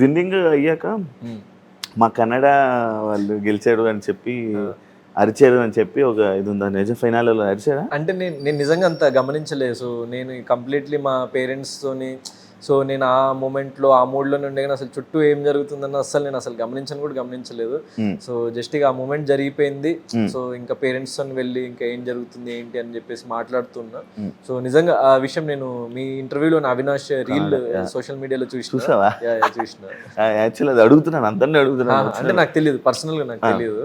Winnowing అయ్యాక మా కన్నడ వాళ్ళు గెలిచాడు అని చెప్పి అరిచారు అని చెప్పి ఒక ఇది ఉందా, నిజ ఫైనల్లో అరిచారా? అంటే నేను నిజంగా అంత గమనించలేదు. సో నేను కంప్లీట్లీ మా పేరెంట్స్తోని, సో నేను ఆ మూమెంట్లో ఆ మూడ్లోనే ఉండే కానీ అసలు చుట్టూ ఏం జరుగుతుందన్న నేను అసలు గమనించలేదు. సో జస్ట్ ఇక ఆ మూమెంట్ జరిగిపోయింది. సో ఇంకా పేరెంట్స్తో వెళ్ళి ఇంకా ఏం జరుగుతుంది ఏంటి అని చెప్పేసి మాట్లాడుతున్నా. సో నిజంగా ఆ విషయం నేను మీ ఇంటర్వ్యూలో అవినాష్ రీల్ సోషల్ మీడియాలో చూసిన. యాక్చువల్లీ అది అడుగుతున్నాను, అందరినీ అడుగుతున్నాను. అంటే నాకు తెలియదు, పర్సనల్ గా నాకు తెలియదు.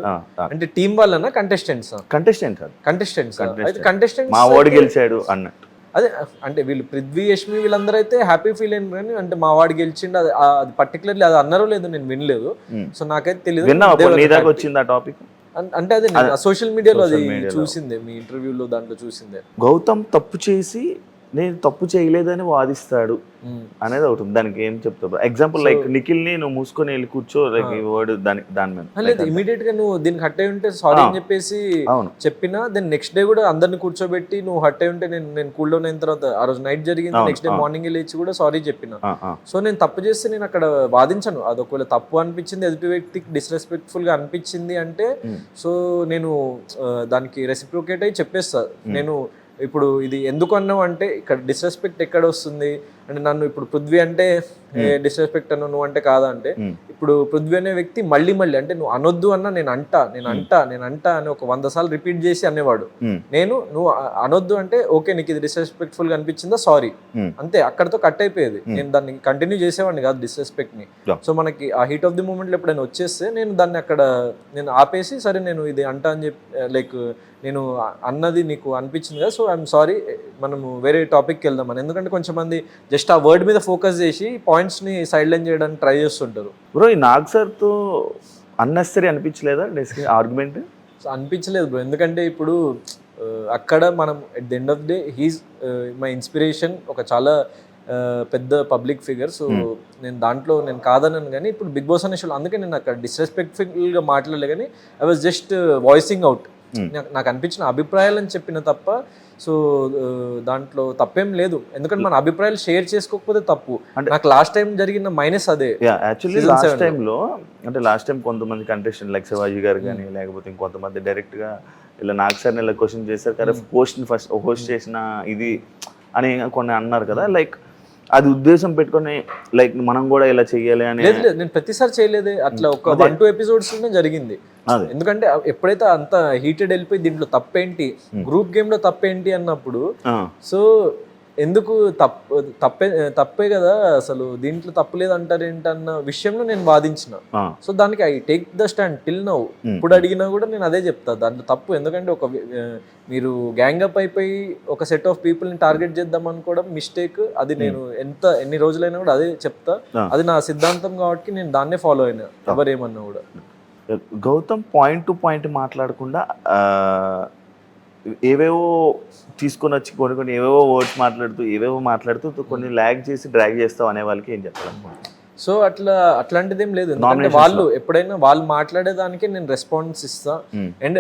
అంటే టీం వాళ్ళనా కంటెస్టెంట్స్? కంటెస్టెంట్స్ మా వాడు గెలిచాడు అన్నట్టు. అదే అంటే వీళ్ళు పృథ్వీ, యష్మి వీళ్ళందరూ అయితే హ్యాపీ ఫీల్ అయిన కానీ అంటే మా వాడు గెలిచిండు అది పర్టికులర్లీ అది అన్నారో లేదు నేను వినలేదు. సో నాకైతే తెలియదు. వచ్చింది ఆ టాపిక్ అంటే అదే సోషల్ మీడియాలో అది చూసిందే, మీ ఇంటర్వ్యూలో దాంట్లో చూసిందే. గౌతమ్ తప్పు చేసి నేను తప్పు చేయలేదని వాదిస్తాడు అనేది ఒకటి. దానికి ఏం చెప్తావు? ఎగ్జాంపుల్ లైక్ నిఖిల్ ని నువ్వు మూసుకొని వెళ్ళి కూర్చో, లైక్ ఈ వర్డ్ దాని మీద లేదు, ఇమీడియట్ గా నువ్వు దీనికి హట్ అయి ఉంటే సారీ అని చెప్పేసి చెప్పినా, దెన్ నెక్స్ట్ డే కూడా అందరిని కూర్చోబెట్టి నువ్వు హట్ అయి ఉంటే నేను కూల్ డౌన్ అయిన తర్వాత ఆ రోజు నైట్ జరిగింది, నెక్స్ట్ డే మార్నింగ్ లేచి కూడా సారీ చెప్పిన. సో నేను తప్పు చేస్తే నేను అక్కడ వాదించను. అది ఒకవేళ తప్పు అనిపించింది, ఎదుటి వ్యక్తికి డిస్రెస్పెక్ట్ఫుల్ గా అనిపించింది అంటే సో నేను దానికి రెసిప్రోకేట్ అయి చెప్పేస్తా. నేను ఇప్పుడు ఇది ఎందుకు అన్నావు అంటే ఇక్కడ డిస్రెస్పెక్ట్ ఎక్కడ వస్తుంది అంటే, నన్ను ఇప్పుడు పృథ్వీ అంటే డిస్రెస్పెక్ట్ అన్నావు, నువ్వు అంటే కాదా అంటే, ఇప్పుడు పృథ్వీ అనే వ్యక్తి మళ్ళీ అంటే నువ్వు అనొద్దు అన్నా నేను అంటా అని ఒక 100 సార్లు రిపీట్ చేసి అనేవాడు. నువ్వు అనొద్దు అంటే ఓకే నీకు ఇది డిస్రెస్పెక్ట్ఫుల్ గా అనిపించిందా, సారీ అంతే, అక్కడతో కట్ అయిపోయేది. నేను దాన్ని కంటిన్యూ చేసేవాడిని కాదు డిస్రెస్పెక్ట్ ని. సో మనకి ఆ హీట్ ఆఫ్ ది మూమెంట్ లో ఎప్పుడైనా వచ్చేస్తే నేను దాన్ని అక్కడ నేను ఆపేసి, సరే నేను ఇది అంటా అని చెప్పి లైక్ నేను అన్నది నీకు అనిపించింది కదా, సో ఐఎమ్ సారీ, మనము వేరే టాపిక్కి వెళ్దాం అని. ఎందుకంటే కొంచెం మంది జస్ట్ ఆ వర్డ్ మీద ఫోకస్ చేసి పాయింట్స్ ని సైడ్ లైన్ చేయడానికి ట్రై చేస్తుంటారు. బ్రో ఈ నాగ్ సార్ తో అన్నెసరీ అనిపించలేదా ఆర్గ్యుమెంట్? అనిపించలేదు బ్రో, ఎందుకంటే ఇప్పుడు అక్కడ మనం at the end of day he's my inspiration, ఒక చాలా పెద్ద పబ్లిక్ ఫిగర్. సో నేను దాంట్లో నేను కాదన్నాను కానీ ఇప్పుడు బిగ్ బాస్ అనే షోలో అందుకే నేను అక్కడ డిస్రెస్పెక్ట్ఫుల్గా మాట్లాడలే కానీ I was just voicing out నాకు అనిపించిన అభిప్రాయాలని చెప్పిన తప్ప. సో దాంట్లో తప్పేం లేదు, ఎందుకంటే మన అభిప్రాయాలు షేర్ చేసుకోకపోతే తప్పు. నాకు లాస్ట్ టైం జరిగిన మైనస్ అదే. యాక్చువల్లీ లాస్ట్ టైంలో అంటే లాస్ట్ టైం కొంతమంది కంటెస్టెంట్ లైక్ శివాజీ గారు కానీ లేకపోతే ఇంకొంతమంది డైరెక్ట్ గా ఇలా నాగ్ సార్ ఇలా క్వశ్చన్ చేశారు కదా, హోస్ట్ చేసిన ఇది అని కొన్ని అన్నారు కదా, లైక్ అది ఉద్దేశం పెట్టుకొని లైక్ మనం కూడా ఇలా చెయ్యాలి అని. లేదు నేను ప్రతిసారి చేయలేదే, అట్లా ఒక 1-2 ఎపిసోడ్స్ జరిగింది. ఎందుకంటే ఎప్పుడైతే అంత హీటెడ్ వెళ్ళిపోయి దీంట్లో తప్పేంటి, గ్రూప్ గేమ్ లో తప్పేంటి అన్నప్పుడు, సో ఎందుకు తప్పే కదా అసలు దీంట్లో తప్పు లేదు అంటారు ఏంటన్న విషయంలో నేను వాదించిన. సో దానికి I take the stand till now. ఇప్పుడు అడిగినా కూడా నేను అదే చెప్తా, దాంట్లో తప్పు. ఎందుకంటే ఒక మీరు గ్యాంగ్ అప్ అయిపోయి ఒక సెట్ ఆఫ్ పీపుల్ ని టార్గెట్ చేద్దాం అనుకోవడం మిస్టేక్. అది నేను ఎన్ని రోజులైనా కూడా అదే చెప్తా. అది నా సిద్ధాంతం కాబట్టి నేను దాన్నే ఫాలో అయినా, ఎవరేమన్నా కూడా. గౌతమ్ పాయింట్ టు పాయింట్ మాట్లాడకుండా ఏవేవో తీసుకొని వచ్చి కొన్ని ఏవేవో వర్డ్స్ మాట్లాడుతూ కొన్ని ల్యాగ్ చేసి డ్రాగ్ చేస్తావు అనే వాళ్ళకి ఏం చెప్పాలనుకుంటున్నాను? సో అట్లాంటిది ఏం లేదు, ఎందుకంటే వాళ్ళు ఎప్పుడైనా వాళ్ళు మాట్లాడేదానికి నేను రెస్పాన్స్ ఇస్తా. అండ్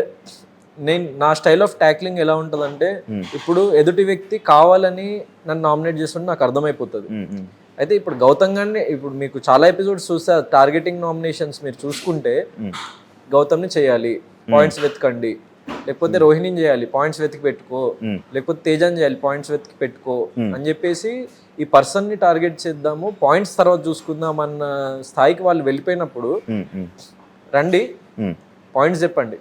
నా స్టైల్ ఆఫ్ ట్యాక్లింగ్ ఎలా ఉంటుందంటే, ఇప్పుడు ఎదుటి వ్యక్తి కావాలని నన్ను నామినేట్ చేస్తుంటే నాకు అర్థమైపోతుంది. అయితే ఇప్పుడు గౌతమ్ గారిని ఇప్పుడు మీకు చాలా ఎపిసోడ్స్ చూస్తే టార్గెటింగ్ నామినేషన్స్ మీరు చూసుకుంటే, గౌతమ్ని చేయాలి పాయింట్స్ వెతకండి, లేకపోతే రోహిణిని చేయాలి పాయింట్స్ వెతికి పెట్టుకో, లేకపోతే తేజాన్ని చేయాలి పాయింట్స్ వెతికి పెట్టుకో అని చెప్పేసి ఈ పర్సన్ ని టార్గెట్ చేద్దాము, పాయింట్స్ తర్వాత చూసుకుందాం అన్న స్థాయికి వాళ్ళు వెళ్ళిపోయినప్పుడు, రండి పాయింట్స్ చెప్పండి,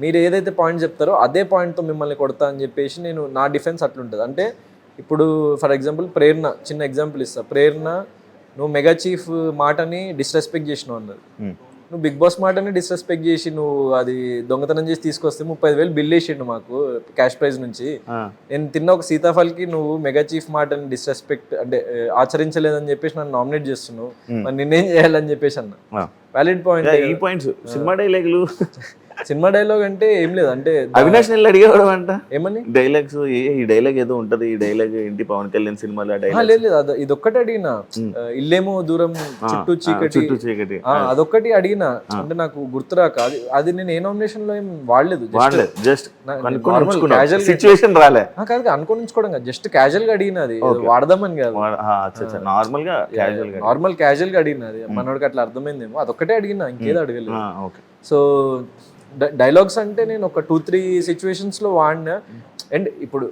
మీరు ఏదైతే పాయింట్స్ చెప్తారో అదే పాయింట్తో మిమ్మల్ని కొడతా అని చెప్పేసి నేను నా డిఫెన్స్ అట్లుంటుంది. అంటే ఇప్పుడు ఫర్ ఎగ్జాంపుల్ ప్రేరణ, చిన్న ఎగ్జాంపుల్ ఇస్తా. ప్రేరణ నువ్వు మెగా చీఫ్ మాటని డిస్రెస్పెక్ట్ చేసినావు అన్నది, నువ్వు బిగ్ బాస్ మాటని డిస్రెస్పెక్ట్ చేసి నువ్వు అది దొంగతనం చేసి తీసుకొస్తే 35,000 బిల్ వేసిండు మాకు క్యాష్ ప్రైజ్ నుంచి. నేను తిన్న ఒక సీతాఫల్కి నువ్వు మెగా చీఫ్ మాటని డిస్రెస్పెక్ట్ అంటే ఆచరించలేదని చెప్పేసి నన్ను నామినేట్ చేస్తున్నావు, మరి నిన్నేం చేయాలని చెప్పేసి అన్న. Valid point. ఈ పాయింట్స్ సినిమా డైలాగులు సినిమా డైలాగ్ అంటే ఏం లేదు అంటే అవినాష్ నెల్లి అడిగేవాడు అంట ఏమని డైలాగ్స్, ఈ డైలాగ్ ఏదో ఉంటది, ఈ డైలాగ్ ఏంటి పవన్ కళ్యాణ్ సినిమాలో డైలాగ్. లేదు లేదు ఇది ఒక్కటి అడిగిన, ఇల్లేమో దూరం చుట్టూ చీకటి అదొక్కటి అడిగిన, అంటే నాకు గుర్తురాక అది నేను ఏ నామినేషన్ లో ఏం వాడలేదు, జస్ట్ క్యాజువల్ సిచ్యువేషన్ రాలే కాదు అనుకోనించుకోవడం కాదు, జస్ట్ క్యాజువల్ గా అడిగినది వాడదామని కాదు, నార్మల్ గా క్యాజువల్ గా అడిగినది, మనోడికి అట్లా అర్థమైందేమో అదొక్కటే అడిగిన, ఇంకేదో అడగలేదు. సో డైలాగ్స్ అంటే నేను ఒక 2-3 సిచ్యువేషన్స్ లో వాడినా. అండ్ ఇప్పుడు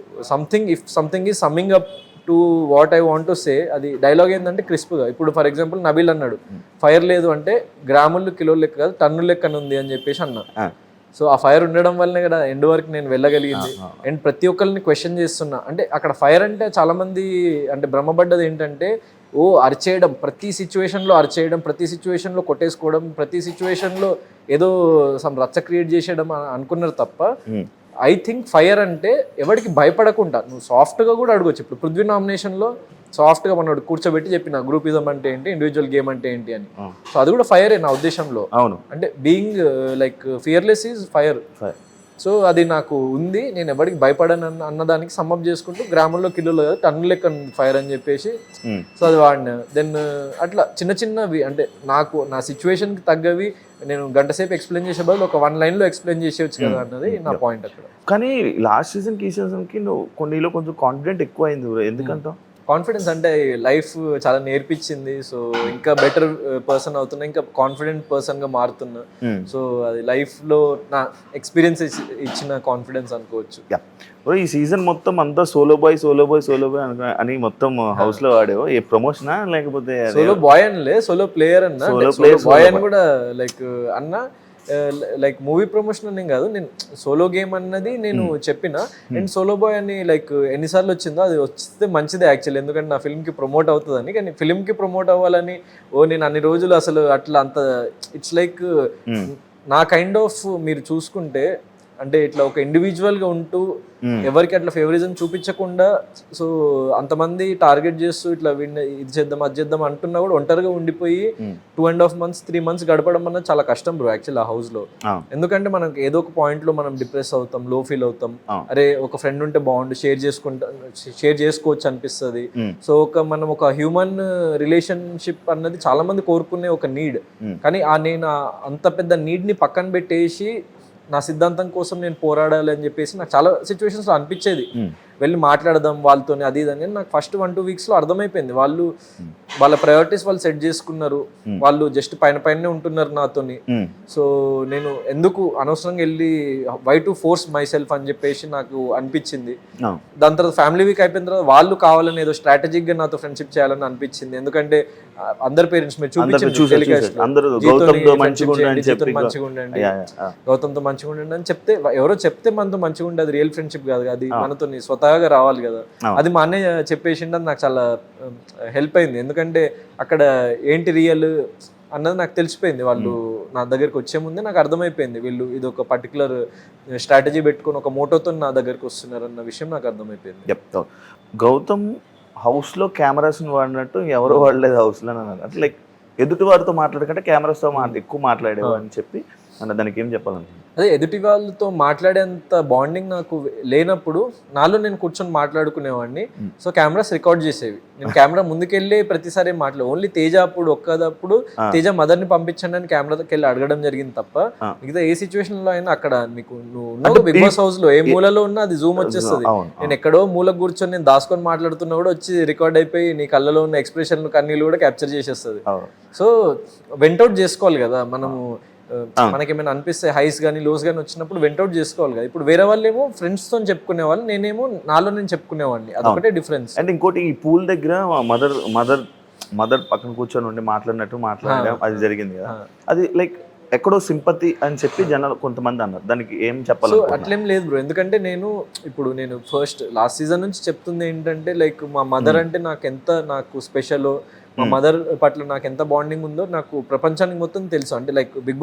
if something is summing up to what I want to say, అది డైలాగ్ ఏంటంటే క్రిస్ప్గా. ఇప్పుడు ఫర్ ఎగ్జాంపుల్ నబీల్ అన్నాడు ఫైర్ లేదు అంటే గ్రాములు కిలోలు లెక్క కాదు టన్నుల లెక్కన ఉంది అని చెప్పేసి అన్నా. సో ఆ ఫైర్ ఉండడం వల్లనే కదా ఎండ్ వరకు నేను వెళ్ళగలిగింది. అండ్ ప్రతి ఒక్కరిని క్వశ్చన్ చేస్తున్నా, అంటే అక్కడ ఫైర్ అంటే చాలా మంది అంటే భ్రమపడ్డది ఏంటంటే అరిచేయడం, ప్రతి సిచ్యువేషన్లో అరిచేయడం, ప్రతి సిచ్యువేషన్లో కొట్టేసుకోవడం, ప్రతి సిచ్యువేషన్లో ఏదో సమ్ రచ్చ క్రియేట్ చేసేయడం అనుకున్నారు తప్ప, ఐ థింక్ ఫైర్ అంటే ఎవరికి భయపడకుండా నువ్వు సాఫ్ట్గా కూడా అడగొచ్చు. ఇప్పుడు పృథ్వీ నామినేషన్లో సాఫ్ట్గా మనోడు కూర్చోబెట్టి చెప్పిన గ్రూపిజం అంటే ఏంటి, ఇండివిజువల్ గేమ్ అంటే ఏంటి అని. సో అది కూడా ఫైరే నా ఉద్దేశంలో. అవును, అంటే being like fearless is fire. So అది నాకు ఉంది, నేను ఎవరికి భయపడను అన్నదానికి సమ్మప్ చేసుకుంటూ గ్రామంలో కిలోలు కదా టన్ను లెక్క ఫైర్ అని చెప్పేసి సో అది వాడిన. దెన్ అట్లా చిన్నవి అంటే నాకు నా సిచ్యువేషన్కి తగ్గవి నేను గంట సేపు ఎక్స్ప్లెయిన్ చేసే బదులు ఒక 1 లైన్లో ఎక్స్ప్లెయిన్ చేసేవచ్చు కదా అన్నది నా పాయింట్ అక్కడ. కానీ లాస్ట్ సీజన్కి ఈ సీజన్కి నువ్వు కొన్నిలో కొంచెం కాన్ఫిడెంట్ ఎక్కువ అయింది, ఎందుకంటే కాన్ఫిడెన్స్ అంటే లైఫ్ చాలా నేర్పించింది. సో ఇంకా బెటర్ పర్సన్ అవుతున్నా, ఇంకా కాన్ఫిడెంట్ పర్సన్గా మారుతున్నా. సో అది లైఫ్లో నా ఎక్స్పీరియన్స్ ఇచ్చిన కాన్ఫిడెన్స్ అనుకోవచ్చు. ఈ సీజన్ మొత్తం అంతా సోలో బాయ్ అని మొత్తం హౌస్ లో ఆడేవో, ఏ ప్రమోషనా లేకపోతే సోలో బాయ్ అనలే, సోలో ప్లేయర్ అన్న, బాయ్ అని కూడా లైక్ అన్న, లైక్ మూవీ ప్రమోషన్ అని కాదు, నేను సోలో గేమ్ అన్నది నేను చెప్పిన. అండ్ సోలో బాయ్ అని లైక్ ఎన్నిసార్లు వచ్చిందో అది వస్తే మంచిదే యాక్చువల్లీ, ఎందుకంటే నా ఫిల్మ్కి ప్రమోట్ అవుతుందని. కానీ ఫిల్మ్కి ప్రమోట్ అవ్వాలని నేను అన్ని రోజులు అసలు అట్లా అంత ఇట్స్ లైక్ నా కైండ్ ఆఫ్ మీరు చూసుకుంటే అంటే ఇట్లా ఒక ఇండివిజువల్గా ఉంటూ ఎవరికి అట్లా ఫేవరిజం చూపించకుండా, సో అంతమంది టార్గెట్ చేస్తూ ఇట్లా ఇది చేద్దాం అది చేద్దాం అంటున్నా కూడా ఒంటరిగా ఉండిపోయి 2.5 months 3 months గడపడం అన్నది చాలా కష్టం బ్రో యాక్చువల్లీ ఆ హౌస్ లో. ఎందుకంటే మనకి ఏదో ఒక పాయింట్ లో మనం డిప్రెస్ అవుతాం, లో ఫీల్ అవుతాం, అరే ఒక ఫ్రెండ్ ఉంటే బాగుండు, షేర్ చేసుకోవచ్చు అనిపిస్తుంది. సో మనం ఒక హ్యూమన్ రిలేషన్షిప్ అన్నది చాలా మంది కోరుకునే ఒక నీడ్. కానీ నేను అంత పెద్ద నీడ్ ని పక్కన పెట్టేసి నా సిద్ధాంతం కోసం నేను పోరాడాలి అని చెప్పేసి నాకు చాలా సిచ్యువేషన్స్లో అనిపించేది. వెళ్ళి మాట్లాడదాం వాళ్ళతో అది ఇది అని. నాకు ఫస్ట్ 1-2 weeksలో అర్థమైపోయింది వాళ్ళ ప్రయారిటీస్ వాళ్ళు సెట్ చేసుకున్నారు, వాళ్ళు జస్ట్ పైన ఉంటున్నారు నాతోని. సో నేను ఎందుకు అనవసరంగా వెళ్ళి why to force myself అని చెప్పేసి నాకు అనిపించింది. దాని తర్వాత ఫ్యామిలీ వీక్ అయిపోయిన తర్వాత వాళ్ళు కావాలని ఏదో స్ట్రాటజిక్గా నాతో ఫ్రెండ్షిప్ చేయాలని అనిపించింది. ఎందుకంటే అందరి పేరెంట్స్ మీరు గౌతమ్తో మంచిగా ఉండండి అని చెప్తే, ఎవరో చెప్తే మనతో మంచిగా ఉండే, అది రియల్ ఫ్రెండ్షిప్ కాదు, అది మనతో స్వతహాగా రావాలి కదా. అది మా అన్నయ్య చెప్పేసిండు, అది నాకు చాలా హెల్ప్ అయింది. ఎందుకంటే అక్కడ ఏంటి రియల్ అన్నది నాకు తెలిసిపోయింది. వాళ్ళు నా దగ్గరికి వచ్చే ముందే నాకు అర్థమైపోయింది, వీళ్ళు ఇది ఒక పర్టికులర్ స్ట్రాటజీ పెట్టుకుని ఒక మోటోతో నా దగ్గరికి వస్తున్నారు అన్న విషయం నాకు అర్థమైపోయింది. గౌతమ్ హౌస్లో కెమెరాస్ని వాడినట్టు ఎవరు వాడలేదు హౌస్లో అన్నారు. అంటే లైక్ ఎదుటి వారితో మాట్లాడకంటే కెమెరాస్తో ఎక్కువ మాట్లాడేవా అని చెప్పి అన్న, దానికి ఏం చెప్పాలంటే అదే ఎదుటి వాళ్ళతో మాట్లాడేంత బాండింగ్ నాకు లేనప్పుడు నాలో నేను కూర్చొని మాట్లాడుకునేవాడిని. సో కెమెరాస్ రికార్డ్ చేసేవి, నేను కెమెరా ముందుకెళ్ళి ప్రతిసారి ఓన్లీ తేజ ఒక్కదప్పుడు తేజ మదర్ని పంపించండి అని కెమెరాకి వెళ్ళి అడగడం జరిగింది తప్ప మిగతా ఏ సిచ్యువేషన్ లో అయినా అక్కడ నువ్వు బిగ్ బాస్ హౌస్ లో ఏ మూలలో ఉన్నా అది జూమ్ వచ్చేస్తుంది. నేను ఎక్కడో మూలకు కూర్చొని నేను దాచుకొని మాట్లాడుతున్నా కూడా వచ్చి రికార్డ్ అయిపోయి నీ కళ్ళలో ఉన్న ఎక్స్ప్రెషన్లు కన్నీళ్ళు కూడా క్యాప్చర్ చేసేస్తుంది. సో వెంటౌట్ చేసుకోవాలి కదా మనము, మనకేమైనా అనిపిస్తే హైస్ కానీ లోస్ కానీ వచ్చినప్పుడు వెంటౌట్ చేసుకోవాలి కదా. ఇప్పుడు వేరే వాళ్ళు ఏమో ఫ్రెండ్స్ తో చెప్పుకునేవాళ్ళు, నేనేమో నాలో నేను చెప్పుకునేవాడిని, అదొకటే డిఫరెన్స్. అండ్ ఇంకోటి ఈ పూల్ దగ్గర మదర్ పక్కన కూర్చొని ఉండి మాట్లాడడం అది జరిగింది కదా, అది లైక్ ఎక్కడో సింపతి అని చెప్పి జనాలు కొంతమంది అన్నారు, దానికి ఏం చెప్పాలి? సో అట్లేం లేదు బ్రో, ఎందుకంటే నేను ఫస్ట్ లాస్ట్ సీజన్ నుంచి చెప్తుంది ఏంటంటే లైక్ మా మదర్ అంటే నాకు స్పెషల్, మా మదర్ పట్ల నాకు ఎంత బాండింగ్ ఉందో నాకు ప్రపంచానికి మొత్తం తెలుసు. అంటే లైక్ బిగ్